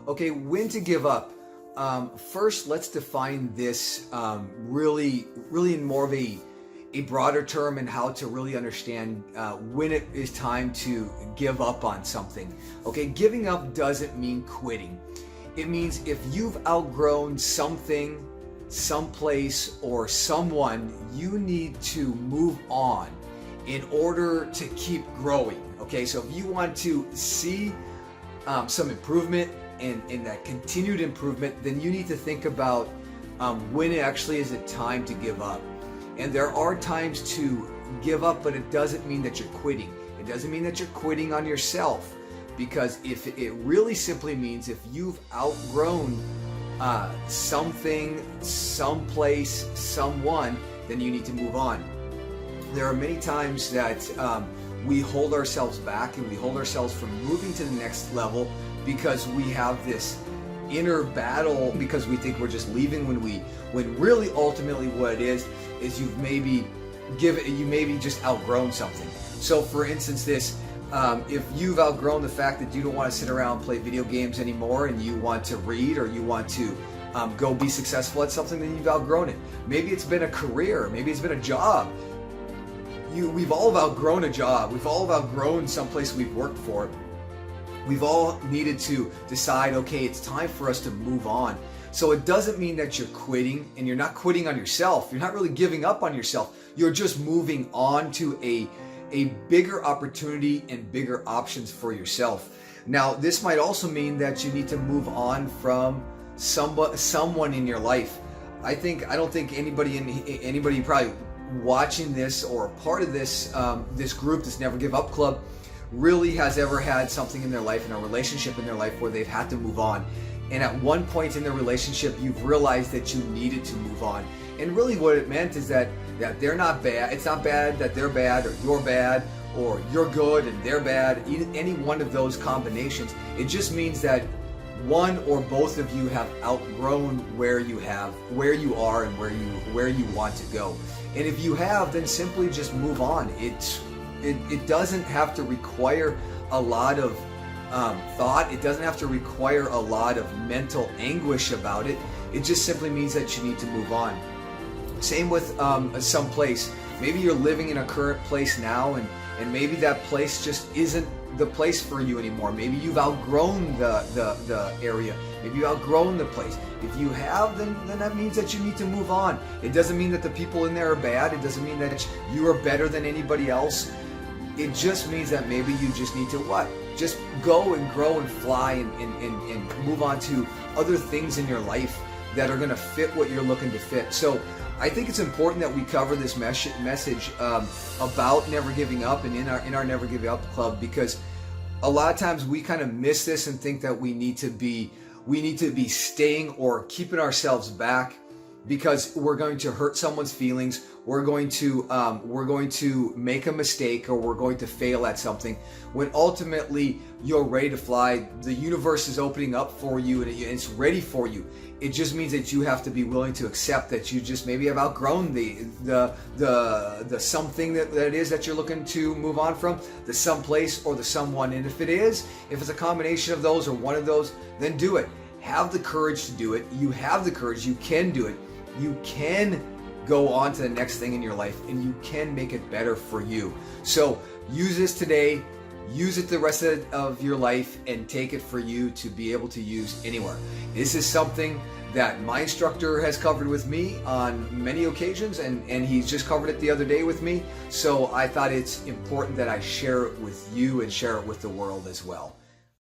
Okay, when to give up. First, let's define this really in more of a broader term, and how to really understand when it is time to give up on something. Okay, giving up doesn't mean quitting. It means if you've outgrown something, someplace, or someone, you need to move on in order to keep growing. Okay, so if you want to see some improvement and that continued improvement, then you need to think about when it actually is it time to give up. And there are times to give up, but it doesn't mean that you're quitting. It doesn't mean that you're quitting on yourself, because if it really simply means if you've outgrown something, someplace, someone, then you need to move on. There are many times that we hold ourselves back and we hold ourselves from moving to the next level because we have this inner battle, because we think we're just leaving when really ultimately what it is you've maybe just outgrown something. So for instance, if you've outgrown the fact that you don't want to sit around and play video games anymore, and you want to read, or you want to go be successful at something, then you've outgrown it. Maybe it's been a career, maybe it's been a job. We've all outgrown a job. We've all outgrown someplace we've worked for. We've all needed to decide, okay, it's time for us to move on. So it doesn't mean that you're quitting, and you're not quitting on yourself. You're not really giving up on yourself. You're just moving on to a bigger opportunity and bigger options for yourself. Now, this might also mean that you need to move on from someone in your life. I don't think anybody probably watching this or a part of this group, this Never Give Up Club, really has ever had something in their life, in a relationship in their life, where they've had to move on. And at one point in the relationship, you've realized that you needed to move on. And really what it meant is that they're not bad. It's not bad that they're bad, or you're bad, or you're good and they're bad. Any one of those combinations. It just means that one or both of you have outgrown where you are and where you want to go. And if you have, then simply just move on. It doesn't have to require a lot of thought. It doesn't have to require a lot of mental anguish about it. It just simply means that you need to move on. Same with some place. Maybe you're living in a current place now, and maybe that place just isn't the place for you anymore. Maybe you've outgrown the area. Maybe you've outgrown the place. If you have, then that means that you need to move on. It doesn't mean that the people in there are bad. It doesn't mean that you are better than anybody else. It just means that maybe you just need to what? Just go and grow and fly and move on to other things in your life that are going to fit what you're looking to fit. So I think it's important that we cover this message about never giving up, and in our Never Give Up Club, because a lot of times we kind of miss this and think that we need to be staying or keeping ourselves back because we're going to hurt someone's feelings, we're going to make a mistake, or we're going to fail at something, when ultimately you're ready to fly. The universe is opening up for you, and it's ready for you. It just means that you have to be willing to accept that you just maybe have outgrown the something that it is that you're looking to move on from, the someplace or the someone. And if it's a combination of those or one of those, then do it. Have the courage to do it. You have the courage. You can do it. You can go on to the next thing in your life, and you can make it better for you. So use this today, use it the rest of your life, and take it for you to be able to use anywhere. This is something that my instructor has covered with me on many occasions, and he's just covered it the other day with me. So I thought it's important that I share it with you and share it with the world as well.